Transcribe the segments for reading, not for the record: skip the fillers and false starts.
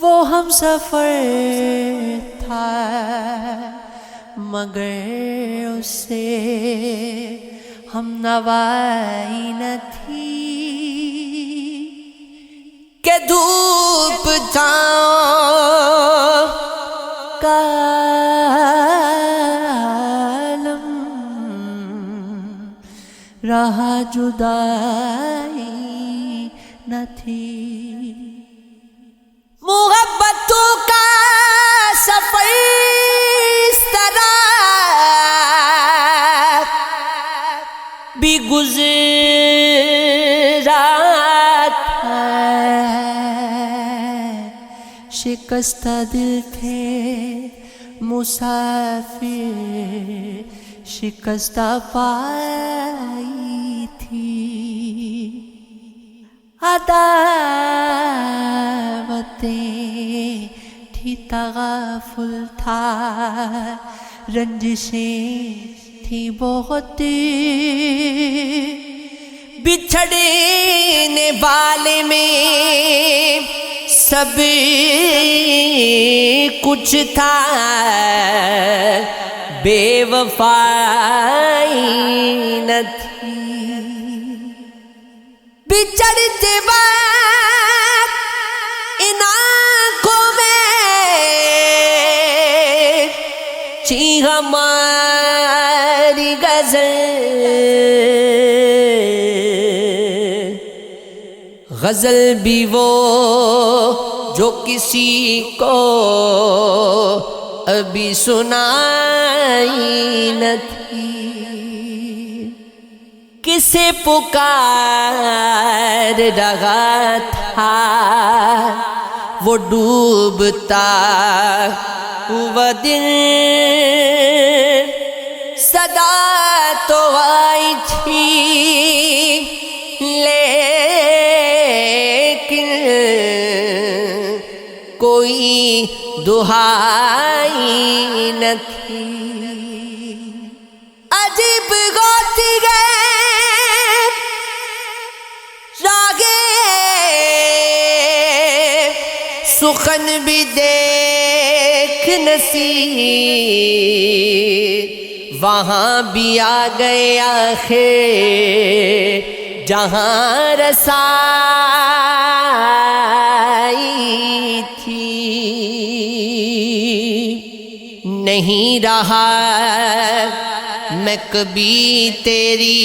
وہ ہم سفر تھا مگر اس سے ہم نوائی نہ تھی کہ دھوپ چھاؤں کا عالم رہا جدائی نہ تھی محبتوں کا سفر اس طرح بھی گزرا تھا شکستہ دل تھے مسافر شکستہ پائی تھی عداوتیں تھی تغافل تھا رنجشیں تھی بہت بچھڑنے والے میں سب کچھ تھا بے وفائی نہ تھی بچھڑتے وقت ان آنکھوں میں چی ہماری غزل بھی وہ جو کسی کو ابھی سنائی نہ تھی کسے پکار رہا تھا وہ ڈوبتا ہوا دل صدا تو آئی تھی لیکن کوئی دہائی نہ تھی عجیب غوطی گئے سخن بھی دیکھ نصیب وہاں بھی آ گئے آخر جہاں رسائی تھی نہیں رہا میں کبھی تیری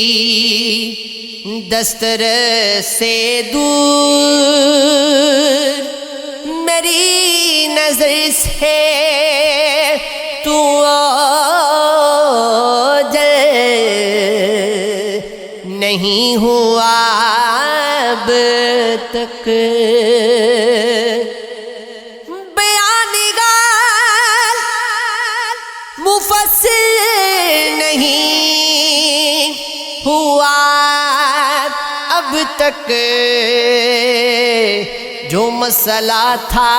دسترس سے دور میری نظر سے تو اوجل نہیں ہوا اب تک بیان غال مفصل نہیں ہوا اب تک جو مسئلہ تھا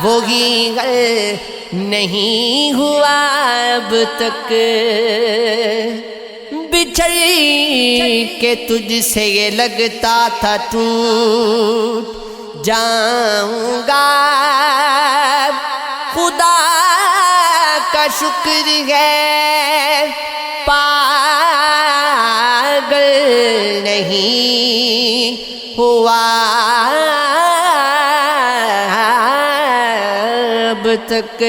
وہی حل نہیں ہوا اب تک بچھڑ کے تجھ سے یہ لگتا تھا ٹوٹ جاؤں گا خدا کا شکر ہے پاگل نہیں ہوا اب تک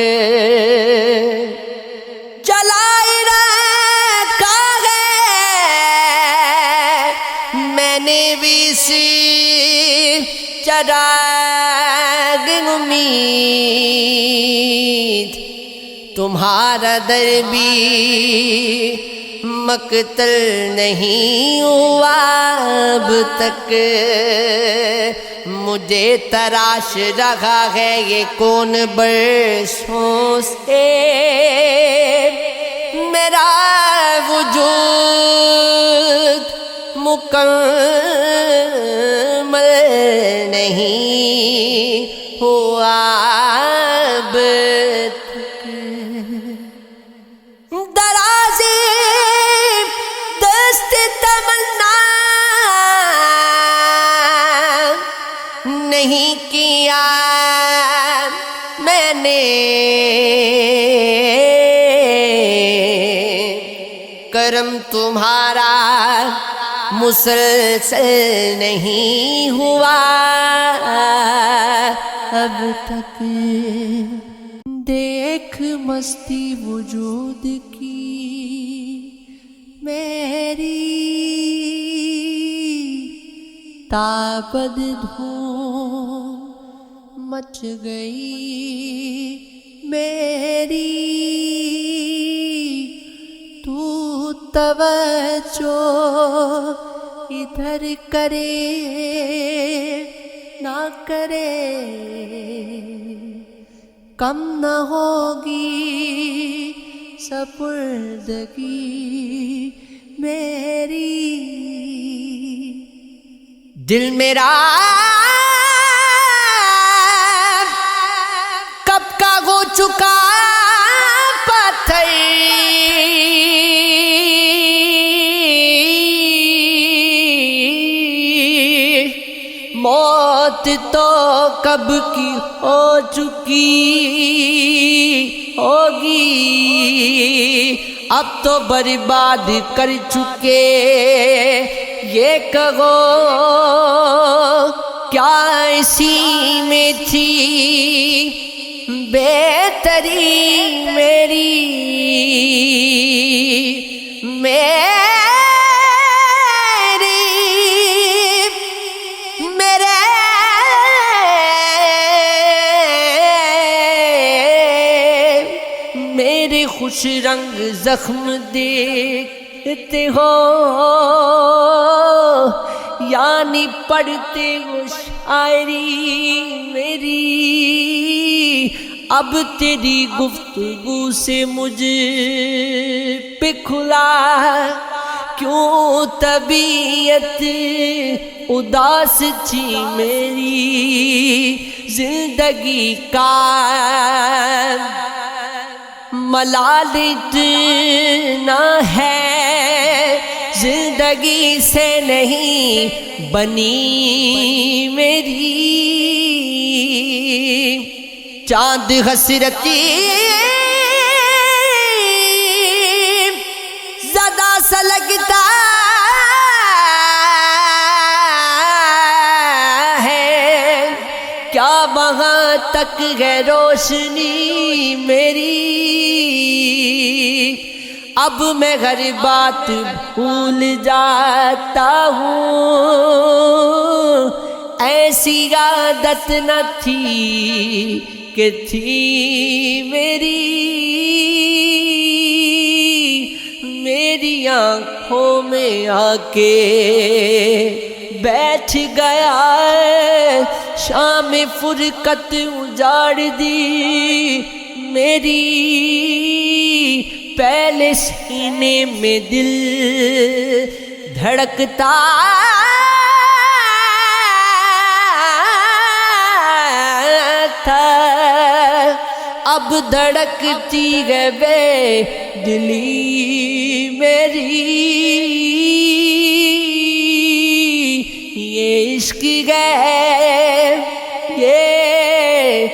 چلائے رکھا ہے میں نے بھی صرف چراغ امید تمہارا در بھی مقتل نہیں ہوا اب تک مجھے تراش رہا ہے یہ کون برسوں سے میرا وجود مکمل نہیں ہوا اب تک درازی دست تمنا نہیں کیا کرم تمہارا مسلسل نہیں ہوا اب تک، دیکھ مستی وجود کی میری، تابد دھوم مچ گئی میری، تو توجہ ادھر کرے نہ کرے، کم نہ ہوگی سپردگی میری، دل میرا کب کا ہو چکا پتھر، موت تو کب کی ہو چکی ہوگی، اب تو برباد کر چکے، یہ کہو کیا اسی میں تھی بہتری میری، میرے خوش رنگ زخم دیکھتے ہو، یعنی پڑھتے ہو شاعری میری، اب تیری گفتگو سے مجھ پہ کھلا کیوں طبیعت اداس تھی میری، زندگی کا ملال اتنا ہے، زندگی سے نہیں بنی میری، چاند حسرتی زیادہ سا لگتا ہے، کیا وہاں تک ہے روشنی میری، اب میں ہر بات بھول جاتا ہوں، ایسی عادت نہ تھی کہ تھی میری آنکھوں میں آ کے بیٹھ گیا، شام فرقت اجاڑ دی میری، پہلے سینے میں دل دھڑکتا تھا، اب دھڑکتی ہے بے دلی میری، یہ عشق ہے، یہ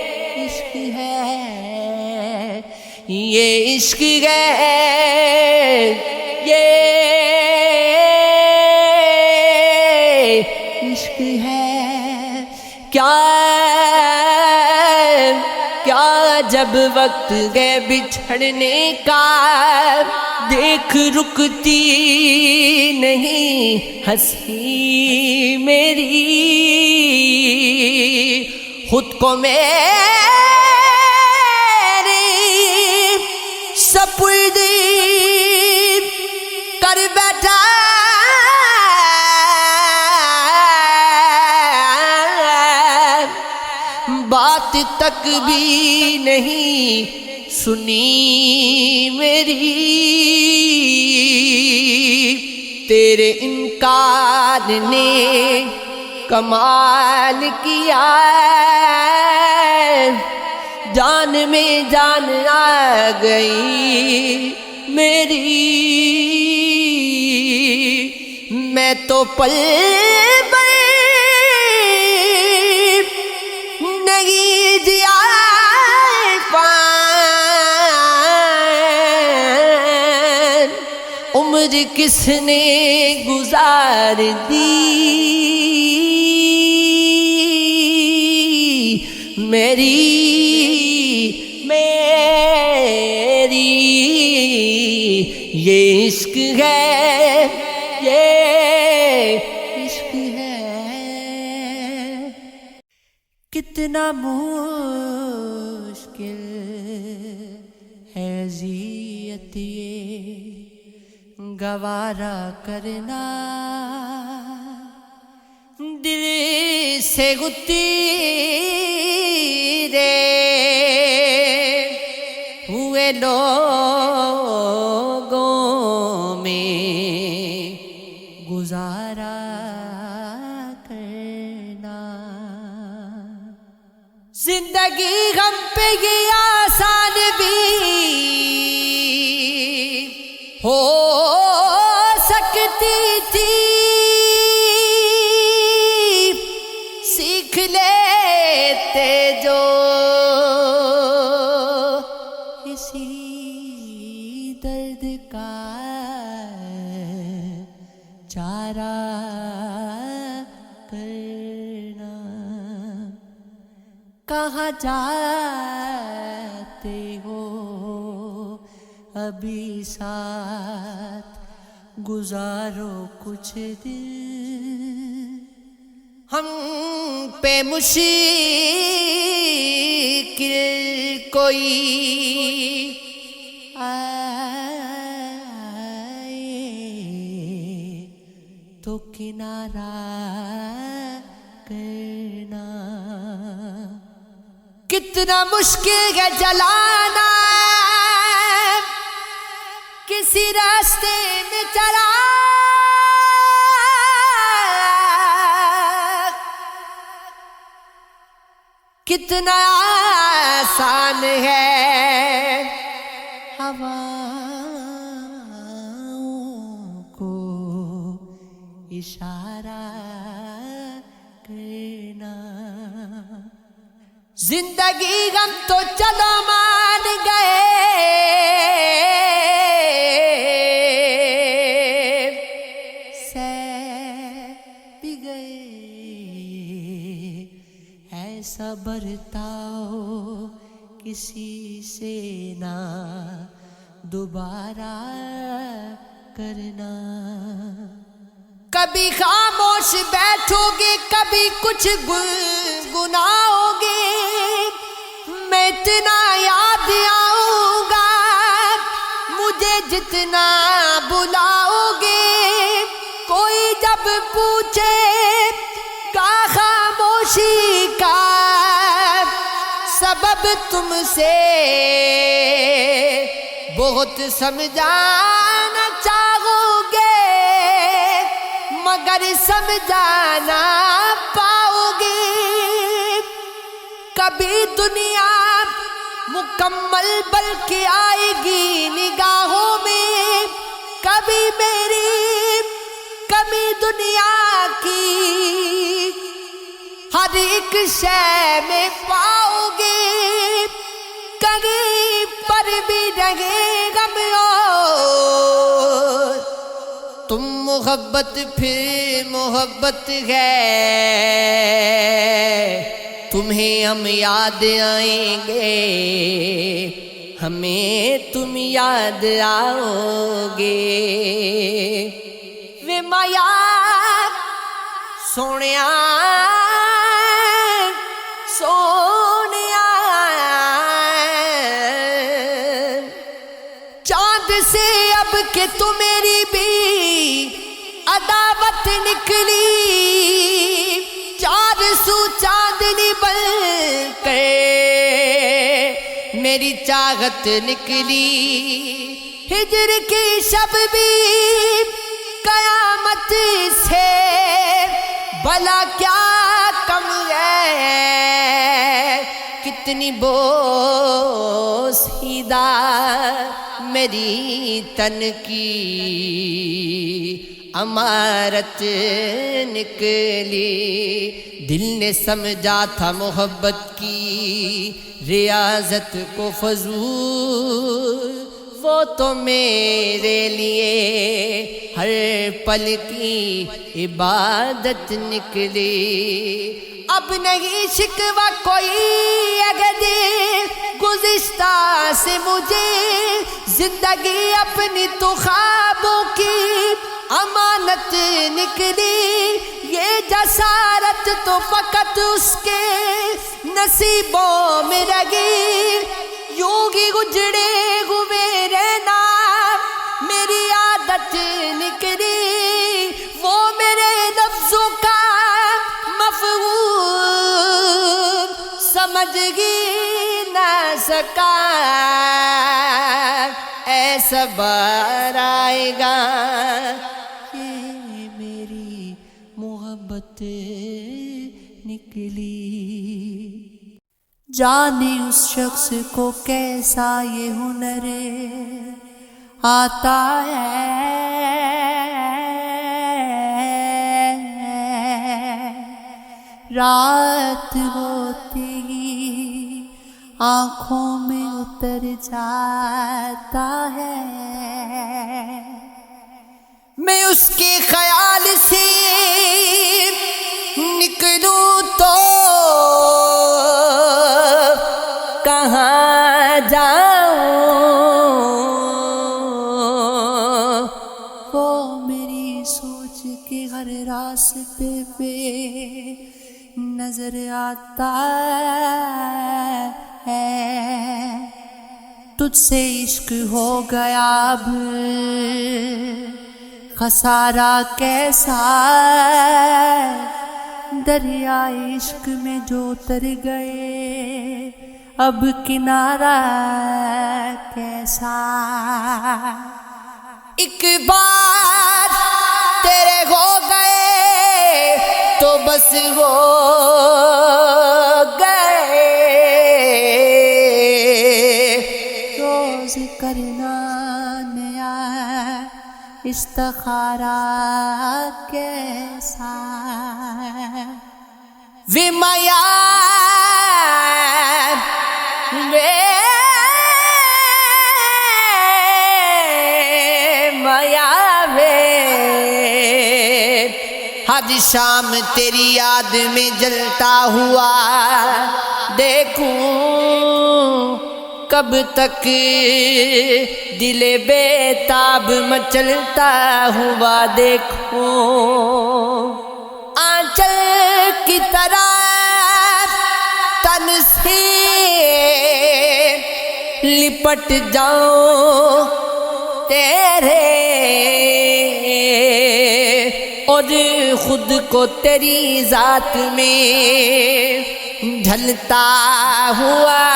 عشق ہے، یہ عشق ہے، یہ عشق ہے، کیا جب وقت گئے بچھڑنے کا، دیکھ رکتی نہیں ہنسی میری، خود کو میری سپرد کر بیٹھا بات تک بھی نہیں سنی میری، تیرے انکار نے کمال کیا، جان میں جان آ گئی میری، میں تو پل نہیں جیا عمر عمر کس نے گزار دی میری یہ عشق ہے، یہ عشق ہے۔ کتنا مشکل ہے اذیت یہ گوارا کرنا، دل سے گتیرے ہوئے لوگوں میں گزارا کرنا۔ زندگی غم پہ یہ آسان بھی ہو سکتی تھی، سیکھ لیتے جو اسی درد کا چارہ کرنا۔ کہاں جاتے ہو ابھی ساتھ گزارو کچھ دن، ہم پہ مشکل کوئی آئے تو کنارہ کرنا۔ کتنا مشکل ہے جلانا کسی راستے میں چراغ، کتنا آسان ہے ہواؤں کو اشارہ کرنا۔ زندگی غم تو چلو مان گئے، ایسا برتاؤ کسی سے نہ دوبارہ کرنا۔ کبھی خاموش بیٹھو گے، کبھی کچھ گنگناؤ گے، میں اتنا یاد آؤں گا مجھے جتنا بلاؤ گے۔ کوئی جب پوچھے کا خاموشی کا سبب تم سے بہت سمجھانا چاہو گے، مگر سمجھانا پاؤ گے۔ کبھی دنیا مکمل بلکہ آئے گی نگاہوں میں، کبھی میری کمی دنیا کی ہر ایک شے میں پاؤ گے۔ کہیں پر بھی رہے غم اور تم محبت پھر محبت ہے، تمہیں ہم یاد آئیں گے، ہمیں تم یاد آؤ گے۔ وے مایا سونیا سونیا، چاند سے اب کہ تو میری بھی عداوت نکلی، چار سو چاندنی بن کے میری چاہت نکلی۔ ہجر کی شب بھی قیامت سے بھلا کیا کم ہے، کتنی بوسیدہ میری تن کی امارت نکلی۔ دل نے سمجھا تھا محبت کی ریاضت کو فضول وہ تو میرے لیے ہر پل کی عبادت نکلی. اب نہیں شکوہ کوئی اگر گزشتہ سے مجھے، زندگی اپنی تو خوابوں کی امانت نکلی. یہ جسارت تو فقط اس کے نصیبوں میں رہی. یوں ہی اجڑے ہوئے رہنا میری عادت نکلی. وہ میرے لفظوں کا مفہوم سمجھ ہی نہ سکا. اے صبر آئے گا یہ میری محبت نکلی. جانے اس شخص کو کیسا یہ ہنر آتا ہے، رات ہوتی ہی آنکھوں میں اتر جاتا ہے. میں اس کے خیال سے نکلوں تو کہاں جاؤں. وہ میری سوچ کے ہر راستے پہ نظر آتا ہے. تجھ سے عشق ہو گیا اب خسارہ کیسا، دریائے عشق میں جو اتر گئے اب کنارہ کیسا. ایک بار تیرے ہو گئے تو بس ہو گئے، روز کرنا نیا استخارہ کیسا. وی مایا آج شام تیری یاد میں جلتا ہوا دیکھوں، کب تک دل بے تاب مچلتا ہوا دیکھوں. آنچل کی طرح تن سے لپٹ جاؤں تیرے، اور خود کو تیری ذات میں ڈھلتا ہوا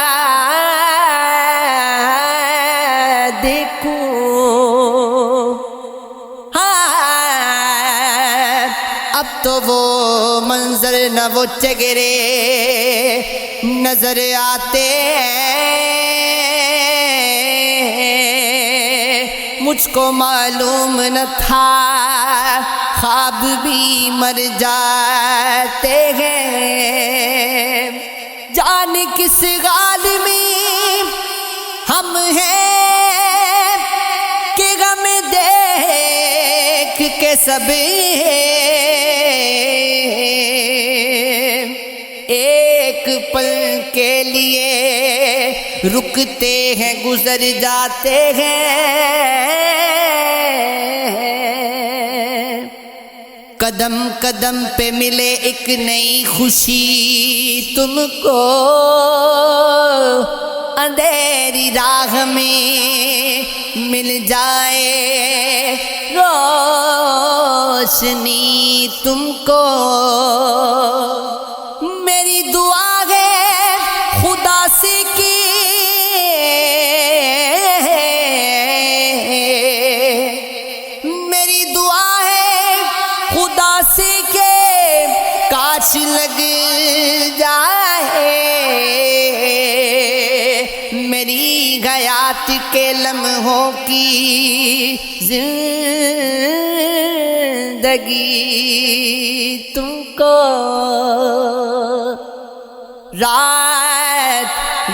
دیکھوں. ہاں اب تو وہ منظر نہ وہ چہرے نظر آتے ہیں. مجھ کو معلوم نہ تھا خواب بھی مر جاتے ہیں. جان کس حال میں ہم ہیں کہ غم دیکھ کے سب ایک پل کے لیے رکتے ہیں گزر جاتے ہیں. قدم قدم پہ ملے ایک نئی خوشی تم کو، اندھیری راہ میں مل جائے روشنی تم کو. میری دعا ہے خدا سے کہ کاش لگ جائے میری حیات کے لمحوں کی زندگی تم کو.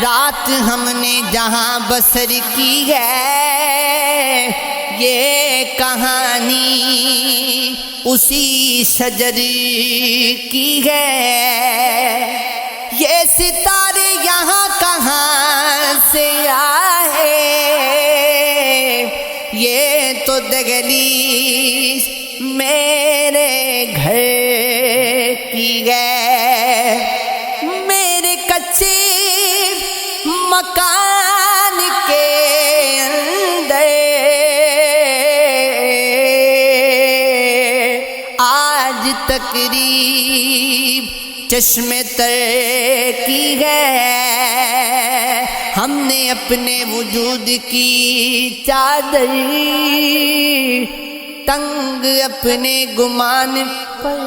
رات ہم نے جہاں بسر کی ہے یہ کہانی اسی شجر کی ہے، یہ ستارے یہاں کہاں سے آئے، یہ تو دہلیز میرے گھر کی ہے، میرے کچے مکان کے اندر آج تقریب چشم تر کی ہے، ہم نے اپنے وجود کی چادر تنگ اپنے گمان پر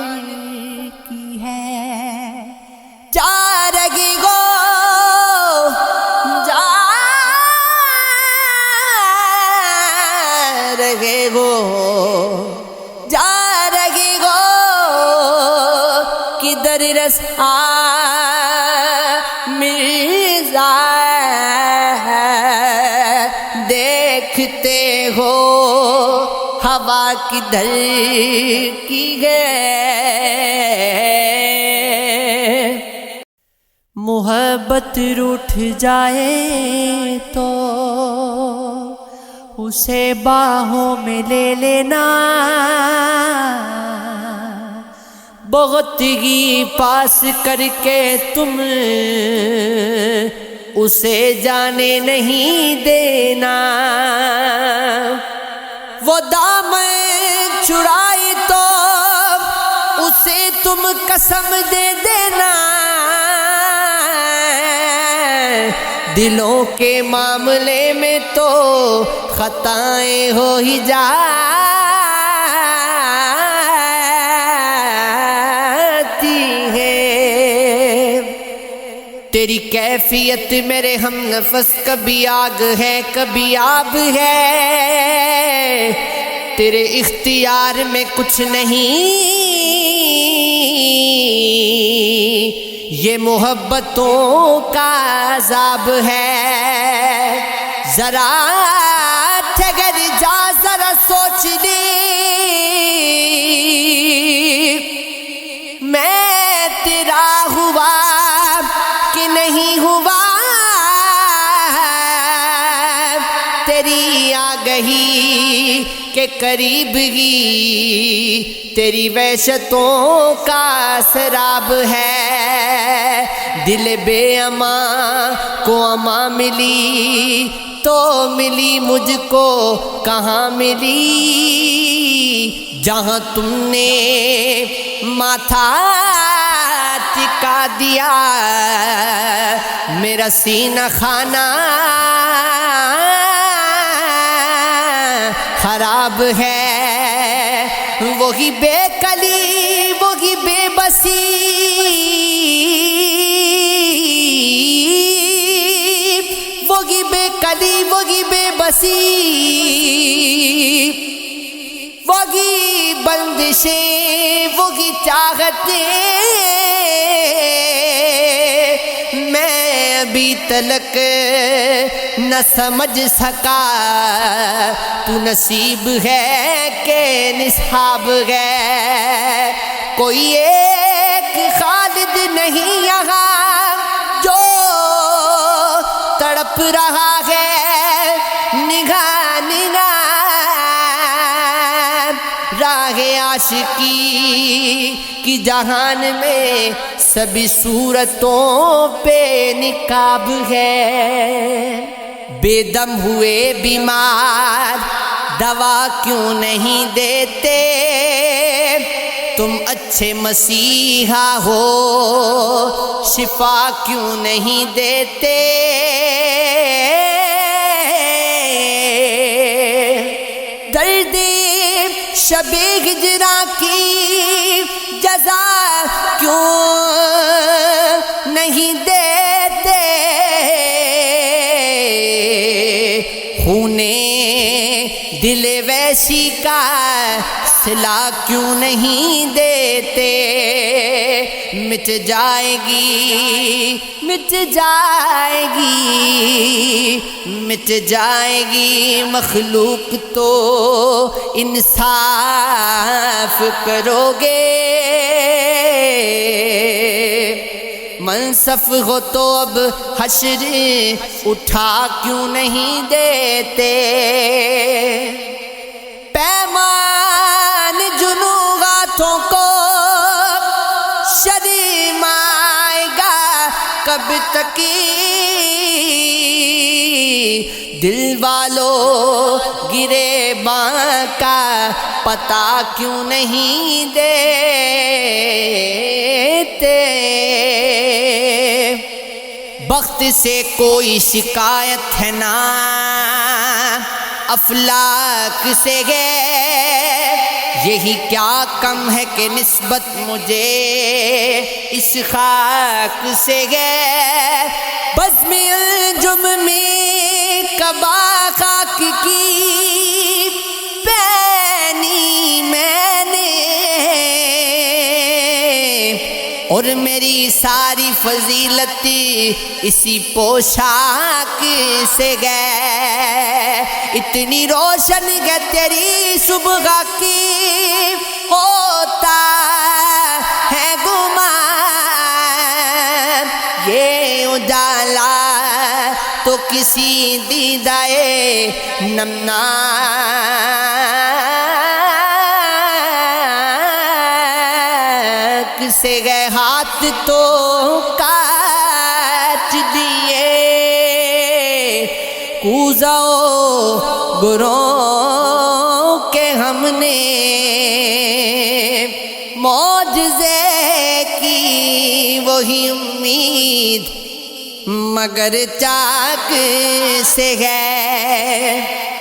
کی ہے، جا رہے گو جا رہے گو جا رہے گو کدھر رسا مرزا دیکھتے ہو ہوا کدھر کی ہے، محبت روٹھ جائے تو اسے باہوں میں لے لینا، بہت ہی پاس کر کے تم اسے جانے نہیں دینا، وہ دامن چھڑائے تو اسے تم قسم دے دینا، دلوں کے معاملے میں تو خطائیں ہو ہی جاتی ہیں، تیری کیفیت میرے ہم نفس کبھی آگ ہے کبھی آب ہے، تیرے اختیار میں کچھ نہیں، یہ محبتوں کا عذاب ہے، ذرا ٹھہر جا ذرا سوچ لے، میں تیرا ہوا کہ نہیں ہوا، تیری آگہی کے قریب ہی تیری وحشتوں کا سراب ہے، دل بے امان کو امان ملی تو ملی مجھ کو کہاں ملی، جہاں تم نے ماتھا ٹکا دیا میرا سینہ خانہ خراب ہے، وہی بے کلی وہی بے بسی، وہی بے کلی وہی بے بسی، وہی بندشیں وہی چاہتیں، میں ابھی تلک نہ سمجھ سکا تو نصیب ہے کہ نصحاب ہے، کوئی ایک خالد نہیں یہاں جو تڑپ رہا ہے نگاہ نگاہ، راہ عاشقی کی جہان میں سبھی صورتوں پہ نقاب ہے، بے دم ہوئے بیمار دوا کیوں نہیں دیتے، تم اچھے مسیحا ہو شفا کیوں نہیں دیتے، درد شب ہجراں کی جزا کیوں نہیں دیتے، خونے دل ویسی کا صلہ کیوں نہیں دیتے، مٹ جائے گی مٹ جائے گی مٹ مٹ جائے گی مخلوق تو انصاف کرو گے، منصف ہو تو اب حشر اٹھا کیوں نہیں دیتے، پیمان جنوں ہاتھوں کو شرم آئے گا کب تک، دل والوں گرے باں کا پتہ کیوں نہیں دیتے، بخت سے کوئی شکایت ہے نا افلاک سے گئے، یہی کیا کم ہے کہ نسبت مجھے اس خاک سے گئے، بزم الجم میں کبا خاک کی پہنی میں نے، اور میری ساری فضیلت اسی پوشاک سے گئے، اتنی روشن ہے تیری صبح کی ہوتا ہے گمان، یہ اجالا تو کسی دیدائے نمناک سے گئے، ہاتھ تو کاٹ دیے کوزوں گروں کے ہم نے، معجزے کی وہی امید مگر چاک سے ہے۔